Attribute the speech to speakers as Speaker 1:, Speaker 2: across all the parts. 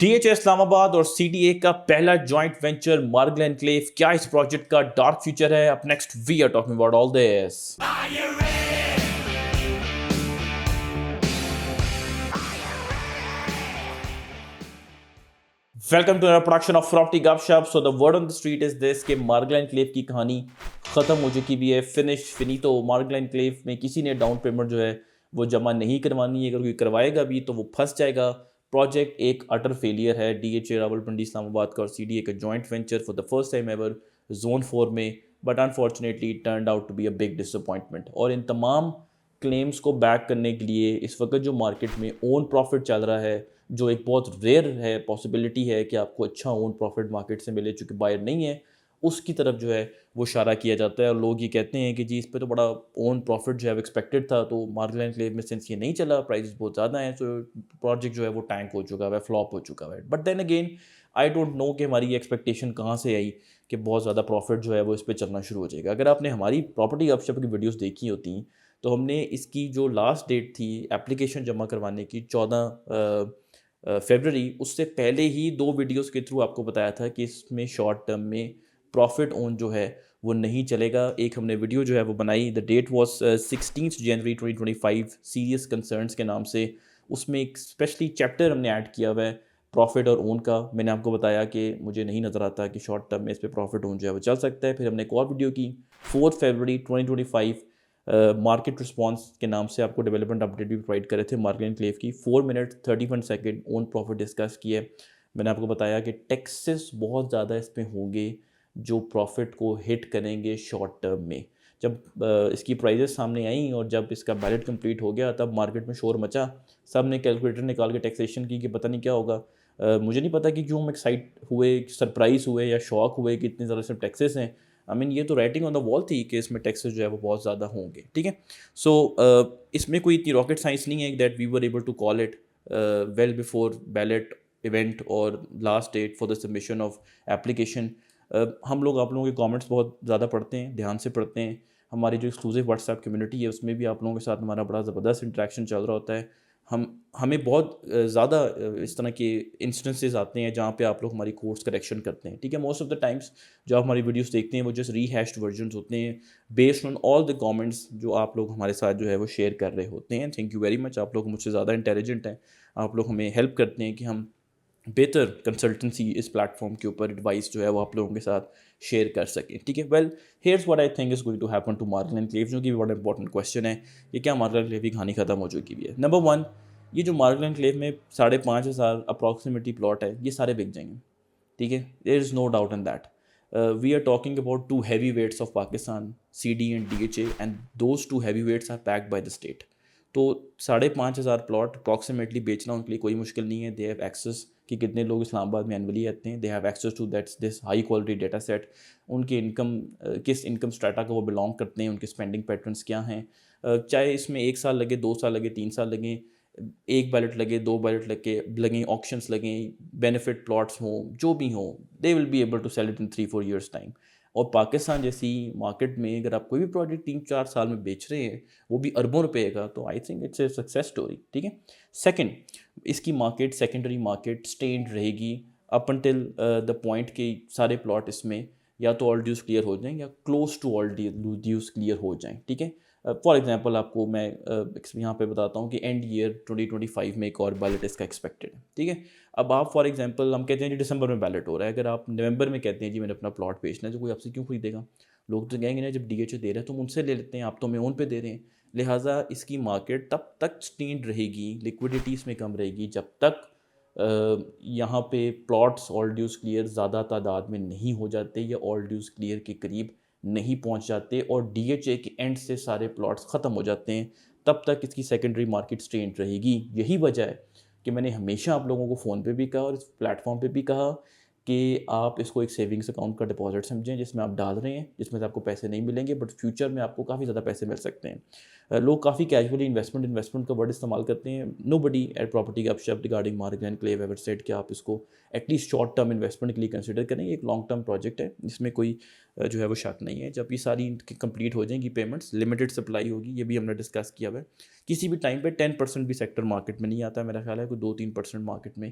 Speaker 1: DHA Islamabad और CDA का पहला जॉइंट वेंचर मार्गल एनक्लेव, क्या इस प्रोजेक्ट का डार्क फ्यूचर है? Up next we are talking about all this. Welcome to our production of property Gupshup. So the word on the street is this कि Margalla enclave की कहानी खत्म हो चुकी भी है, फिनितो। मार्गल एनक्लेव में किसी ने डाउन पेमेंट जो है वो जमा नहीं करवानी है, अगर कोई करवाएगा भी तो वो फंस जाएगा। प्रोजेक्ट एक अटर फेलियर है। डीएचए रावलपिंडी इस्लामाबाद का और सीडीए का joint venture for the first time ever zone 4 में, but unfortunately it turned out to be a big disappointment. और इन तमाम क्लेम्स को बैक करने के लिए इस वक्त जो मार्केट में ओन प्रॉफिट चल रहा है, जो एक बहुत रेयर है, पॉसिबिलिटी है कि आपको अच्छा ओन प्रॉफिट मार्केट से मिले, चूँकि बायर नहीं है, उसकी तरफ जो है वो इशारा किया जाता है। और लोग ये कहते हैं कि जी इस पे तो बड़ा ओन प्रॉफिट जो है एक्सपेक्टेड था, तो मार्गल एनक्लेव में सिंस ये नहीं चला, प्राइसेस बहुत ज़्यादा हैं, तो प्रोजेक्ट जो है वो टैंक हो चुका है, फ्लॉप हो चुका है। But then again I don't know कि हमारी एक्सपेक्टेशन कहाँ से आई कि बहुत ज़्यादा प्रॉफिट जो है वो इस पर चलना शुरू हो जाएगा। अगर आपने हमारी प्रॉपर्टी गपशप की वीडियोस देखी होती तो हमने इसकी जो लास्ट डेट थी एप्लीकेशन जमा करवाने की 14 फरवरी, उससे पहले ही 2 वीडियोस के थ्रू आपको बताया था कि इसमें शॉर्ट टर्म में प्रॉफिट ओन जो है वो नहीं चलेगा। एक हमने वीडियो जो है वो बनाई, the date was 16 January 2025, serious concerns के नाम से। उसमें एक स्पेशली चैप्टर हमने ऐड किया हुआ है प्रॉफिट और ओन का। मैंने आपको बताया कि मुझे नहीं नज़र आता कि शॉर्ट टर्म में इस पर प्रॉफिट ओन जो है वो चल सकता है। फिर हमने एक और वीडियो की 4 फरवरी 2025, मार्केट रिस्पांस के नाम से आपको डेवलपमेंट अपडेट भी प्रोवाइड करे थे मार्गल एनक्लेव की। 4 minute 31 second own profit discuss किए। मैंने आपको बताया कि टैक्सेस बहुत ज़्यादा इस पर होंगे जो प्रॉफिट को हिट करेंगे शॉर्ट टर्म में। जब इसकी प्राइजेस सामने आई और जब इसका बैलेट कंप्लीट हो गया, तब मार्केट में शोर मचा। सब ने कैलकुलेटर निकाल के टैक्सेशन की कि पता नहीं क्या होगा। मुझे नहीं पता कि क्यों हम एक्साइट हुए, सरप्राइज हुए या शॉक हुए कि इतने ज़्यादा सिर्फ टैक्सेस हैं। आई मीन ये तो राइटिंग ऑन द वॉल थी कि इसमें टैक्सेस जो है वो बहुत ज़्यादा होंगे। ठीक है, सो इसमें कोई इतनी रॉकेट साइंस नहीं है that we were able to call it well before ballot event और last date for the submission of application. हम लोग आप लोगों के कमेंट्स बहुत ज़्यादा पढ़ते हैं, ध्यान से पढ़ते हैं। हमारी जो एक्सक्लूसिव व्हाट्सएप कम्युनिटी है उसमें भी आप लोगों के साथ हमारा बड़ा ज़बरदस्त इंटरेक्शन चल रहा होता है। हमें बहुत ज़्यादा इस तरह के इंस्टेंसेस आते हैं जहाँ पे आप लोग हमारी कोर्स करेक्शन करते हैं। ठीक है, मोस्ट ऑफ द टाइम्स जो आप हमारी वीडियोस देखते हैं वो जस्ट रीहैश्ड वर्जन्स होते हैं based on all the comments जो आप लोग हमारे साथ जो है वो शेयर कर रहे होते हैं। थैंक यू वेरी मच, आप लोग मुझसे ज़्यादा इंटेलिजेंट हैं। आप लोग हमें हेल्प करते हैं कि हम बेहतर कंसल्टेंसी इस प्लेटफॉर्म के ऊपर एडवाइस जो है वो आप लोगों के साथ शेयर कर सकें। ठीक है, well here's what I think is going to happen to Margalla enclave, जो कि बड़ा इंपॉर्टेंट क्वेश्चन है कि क्या मार्गल एनक्लेव की कहानी खत्म हो चुकी है। नंबर 1, ये जो मार्गल एनक्लेव में 5,500 अप्रॉक्सीमेटली प्लॉट है, ये सारे बिक जाएंगे। ठीक है, there is no doubt in that. We are talking about 2 heavy weights of Pakistan, CD and DHA, and those 2 heavy weights are packed by the state. तो 5,500 प्लॉट अप्रॉक्सीमेटली बेचना उनके लिए कोई मुश्किल नहीं है। दे हैव एक्सेस कि कितने लोग इस्लामाबाद में एनुअली आते हैं, they have access to that's this high quality data set. उनकी इनकम किस इनकम स्ट्रेटा को वो बिलोंग करते हैं, उनके स्पेंडिंग पैटर्न्स क्या हैं। चाहे इसमें 1 साल लगे, 2 साल लगे, 3 साल लगे, 1 बैलेट लगे, 2 बैलेट लगें, ऑक्शंस लगें, बेनिफिट प्लॉट्स हों, जो भी हों, they will be able to sell it in 3-4 years time. और पाकिस्तान जैसी मार्केट में अगर आप कोई भी प्रोजेक्ट 3-4 साल में बेच रहे हैं, वो भी अरबों रुपए का, तो I think it's a success story. ठीक है, सेकंड, इसकी मार्केट सेकेंडरी मार्केट स्टेन्ड रहेगी अप अनटिल द पॉइंट कि सारे प्लॉट इसमें या तो ऑल ड्यूज क्लियर हो जाएं या close to all dues clear हो जाएं। ठीक है, फॉर एग्जांपल आपको मैं यहाँ पे बताता हूँ कि एंड ईयर 2025 में एक और बैलेट इसका एक्सपेक्टेड है। ठीक है, अब आप फॉर एग्जांपल हम कहते हैं जी दिसंबर में बैलेट हो रहा है, अगर आप नवंबर में कहते हैं जी मैंने अपना प्लॉट बेचना है, तो कोई आपसे क्यों खरीदेगा? लोग तो कहेंगे ना जब DHA दे रहे हैं तो हम उनसे ले लेते हैं, आप तो हमें ओन पे दे रहे हैं। लिहाजा इसकी मार्केट तब तक स्टेन्ड रहेगी, लिक्विडिटी इसमें कम रहेगी, जब तक यहाँ पे प्लॉट्स ऑल ड्यूज क्लियर ज़्यादा तादाद में नहीं हो जाते या ऑल ड्यूज क्लियर के करीब नहीं पहुँच जाते और DHA के एंड से सारे प्लॉट्स ख़त्म हो जाते हैं, तब तक इसकी सेकेंडरी मार्केट स्ट्रेंट रहेगी। यही वजह है कि मैंने हमेशा आप लोगों को फ़ोन पे भी कहा और इस प्लेटफॉर्म पे भी कहा कि आप इसको एक सेविंग्स अकाउंट का डिपॉजिट समझें, जिसमें आप डाल रहे हैं, जिसमें से आपको पैसे नहीं मिलेंगे बट फ्यूचर में आपको काफ़ी ज़्यादा पैसे मिल सकते हैं। لوگ کافی کیجولی انویسٹمنٹ کا ورڈ استعمال کرتے ہیں. نو بڈی ایٹ پراپرٹی گپ شپ ریگارڈنگ مارگلین کلیو ایور سیڈ کہ آپ اس کو at least short term investment کے لیے کنسیڈر کریں. ایک لانگ ٹرم پروجیکٹ ہے, اس میں کوئی جو ہے وہ شک نہیں ہے. جب یہ ساری کمپلیٹ ہو جائیں گی پیمنٹس, لمیٹڈ سپلائی ہوگی, یہ بھی ہم نے ڈسکس کیا ہوا ہے. کسی بھی ٹائم پہ 10% بھی سیکٹر مارکیٹ میں نہیں آتا ہے, میرا خیال ہے کوئی 2-3% مارکیٹ میں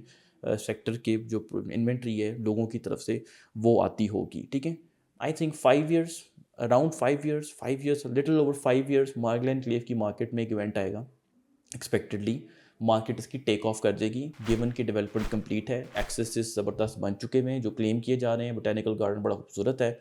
Speaker 1: سیکٹر کے جو انوینٹری ہے لوگوں کی طرف سے وہ آتی ہوگی. ٹھیک ہے, I think 5 years, around 5 years, little over 5 years Margalla enclave کی مارکیٹ میں ایک ایونٹ آئے گا. ایکسپیکٹڈلی مارکیٹ اس کی ٹیک آف کر دے گی, گیون کی ڈیولپمنٹ کمپلیٹ ہے, ایکسیسز زبردست بن چکے ہوئے ہیں جو کلیم کیے جا رہے ہیں. بوٹینیکل گارڈن بڑا خوبصورت ہے,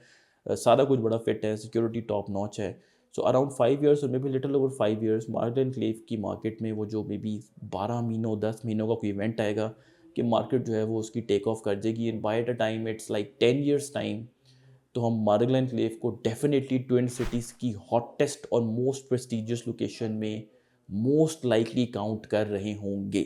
Speaker 1: سارا کچھ بڑا فٹ ہے, سیکورٹی ٹاپ ناچ ہے. سو اراؤنڈ 5 ایئرس اور maybe little over 5 years Margalla enclave کی مارکیٹ میں وہ جو مے بی 12 مہینوں 10 مہینوں کا کوئی ایونٹ آئے گا کہ مارکیٹ جو ہے وہ اس کی ٹیک آف کر دے گی. And by the time it's like 10 years time, تو ہم مارگلین کلیو کو ڈیفینیٹلی ٹوئن سٹیز کی ہاٹیسٹ اور موسٹ پریسٹیجیس لوکیشن میں موسٹ لائکلی کاؤنٹ کر رہے ہوں گے.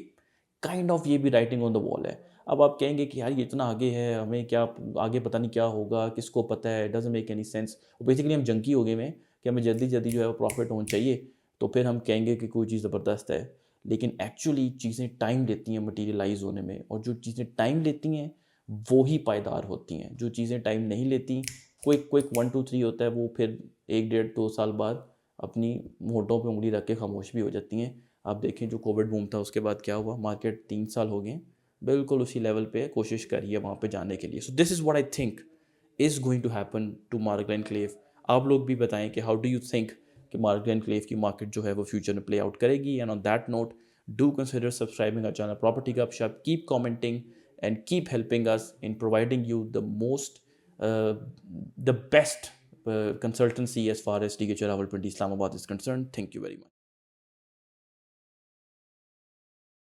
Speaker 1: کائنڈ آف یہ بھی رائٹنگ آن دا وال ہے. اب آپ کہیں گے کہ یار یہ اتنا آگے ہے, ہمیں کیا آگے پتہ نہیں کیا ہوگا, کس کو پتہ ہے, doesn't make any sense. Basically ہم جنکی ہو گئے ہیں کہ ہمیں جلدی جلدی جو ہے وہ پروفٹ ہونا چاہیے, تو پھر ہم کہیں گے کہ کوئی چیز زبردست ہے. لیکن ایکچولی چیزیں ٹائم لیتی ہیں مٹیریلائز ہونے میں, اور جو چیزیں ٹائم لیتی ہیں وہی پائیدار ہوتی ہیں. جو چیزیں ٹائم نہیں لیتی, کوئک 1 2 3 ہوتا ہے, وہ پھر 1-1.5-2 سال بعد اپنی ہونٹوں پہ انگلی رکھ کے خاموش بھی ہو جاتی ہیں. آپ دیکھیں جو کووڈ بوم تھا اس کے بعد کیا ہوا, مارکیٹ 3 سال ہو گئے ہیں بالکل اسی لیول پہ کوشش کریے وہاں پہ جانے کے لیے. So this is what I think is going to happen to Margalla enclave. آپ لوگ بھی بتائیں کہ ہاؤ ڈو یو تھنک کہ مارگلین کلیو کی مارکیٹ جو ہے وہ فیوچر میں پلے آؤٹ کرے گی. And on that note do consider subscribing our channel property گپ شپ. Keep commenting and keep helping us in providing you the best consultancy as far as TK Rawalpindi Islamabad is concerned. Thank you very much.